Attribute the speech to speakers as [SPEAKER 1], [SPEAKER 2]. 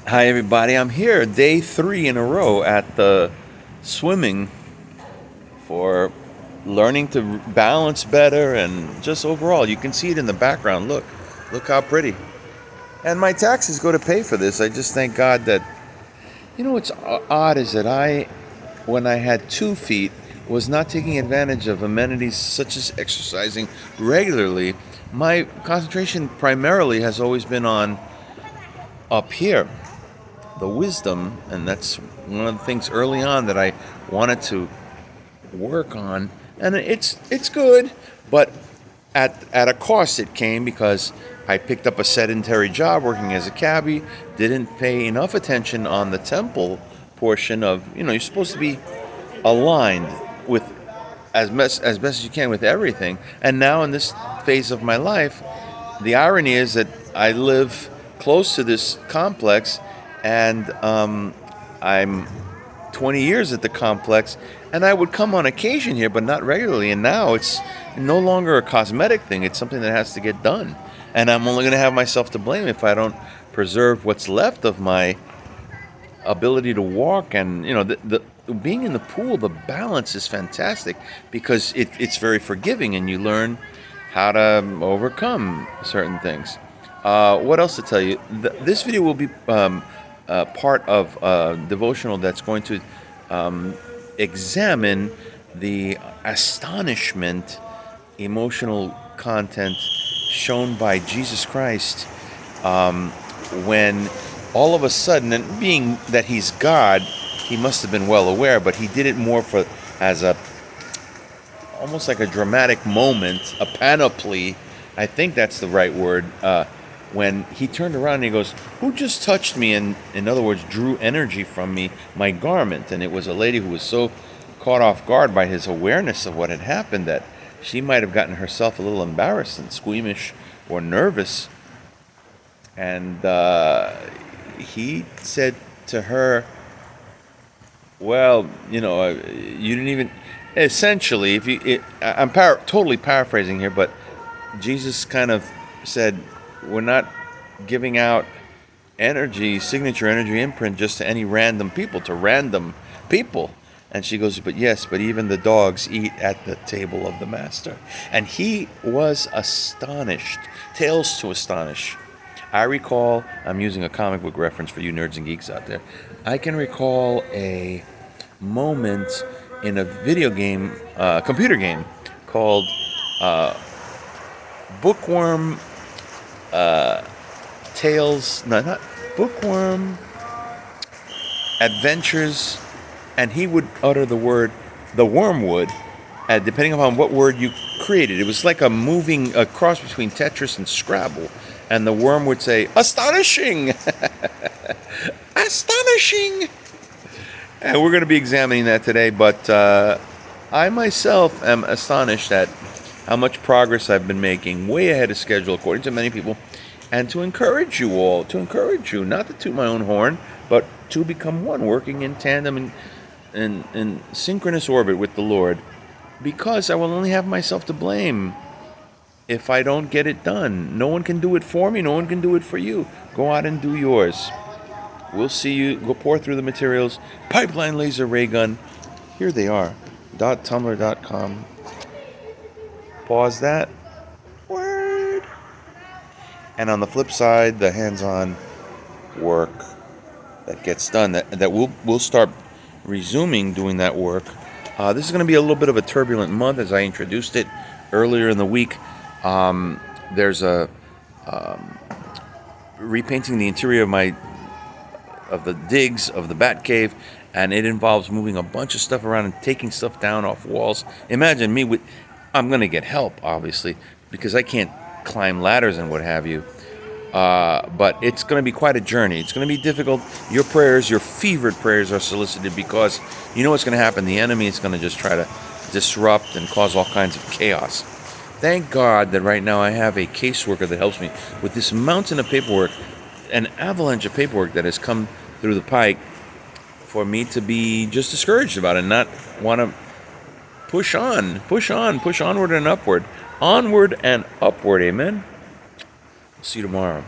[SPEAKER 1] Hi, everybody. I'm here, day 3 in a row at the swimming for learning to balance better and just overall. You can see it in the background. Look how pretty. And my taxes go to pay for this. I just thank God that, what's odd is that when I had 2 feet, was not taking advantage of amenities such as exercising regularly. My concentration primarily has always been on up here, the wisdom, and that's one of the things early on that I wanted to work on, and it's good, but at a cost it came because I picked up a sedentary job working as a cabbie, didn't pay enough attention on the temple portion of, you're supposed to be aligned with as best as you can with everything. And now in this phase of my life, the irony is that I live close to this complex, and I'm 20 years at the complex, and I would come on occasion here, but not regularly. And now it's no longer a cosmetic thing; it's something that has to get done. And I'm only going to have myself to blame if I don't preserve what's left of my ability to walk. And the being in the pool, the balance is fantastic because it's very forgiving, and you learn how to overcome certain things. What else to tell you? This video will be part of a devotional that's going to examine the astonishment, emotional content shown by Jesus Christ when all of a sudden, and being that he's God, he must have been well aware, but he did it more for as a almost like a dramatic moment, a panoply. I think that's the right word. When he turned around and he goes, "Who just touched me?" And in other words, drew energy from me, my garment. And it was a lady who was so caught off guard by his awareness of what had happened that she might have gotten herself a little embarrassed and squeamish or nervous. And he said to her, "Well, you didn't even." Essentially, I'm totally paraphrasing here, but Jesus kind of said, "We're not giving out signature energy imprint, just to any random people, to random people." And she goes, "But yes, but even the dogs eat at the table of the master." And he was astonished. Tales to astonish. I recall, I'm using a comic book reference for you nerds and geeks out there. I can recall a moment in a video game, computer game, called Bookworm Tales, no, not Bookworm Adventures, and he would utter the wormwood, depending upon what word you created. It was like a cross between Tetris and Scrabble, and the worm would say, "Astonishing!" Astonishing! And we're going to be examining that today, but I myself am astonished at how much progress I've been making, way ahead of schedule, according to many people, and to encourage you all, not to toot my own horn, but to become one, working in tandem and in synchronous orbit with the Lord, because I will only have myself to blame if I don't get it done. No one can do it for me, no one can do it for you. Go out and do yours. We'll see you. Go pour through the materials. Pipeline laser ray gun. Here they are. .tumblr.com. Pause that. Word. And on the flip side, the hands-on work that gets done. That we'll start resuming doing that work. This is going to be a little bit of a turbulent month, as I introduced it earlier in the week. There's a repainting the interior of the digs of the bat cave, and it involves moving a bunch of stuff around and taking stuff down off walls. Imagine me I'm going to get help, obviously, because I can't climb ladders and what have you. But it's going to be quite a journey. It's going to be difficult. Your prayers, your fevered prayers, are solicited, because you know what's going to happen. The enemy is going to just try to disrupt and cause all kinds of chaos. Thank God that right now I have a caseworker that helps me with this mountain of paperwork, an avalanche of paperwork that has come through the pike, for me to be just discouraged about it and not want to push onward and upward. Onward and upward, amen? See you tomorrow.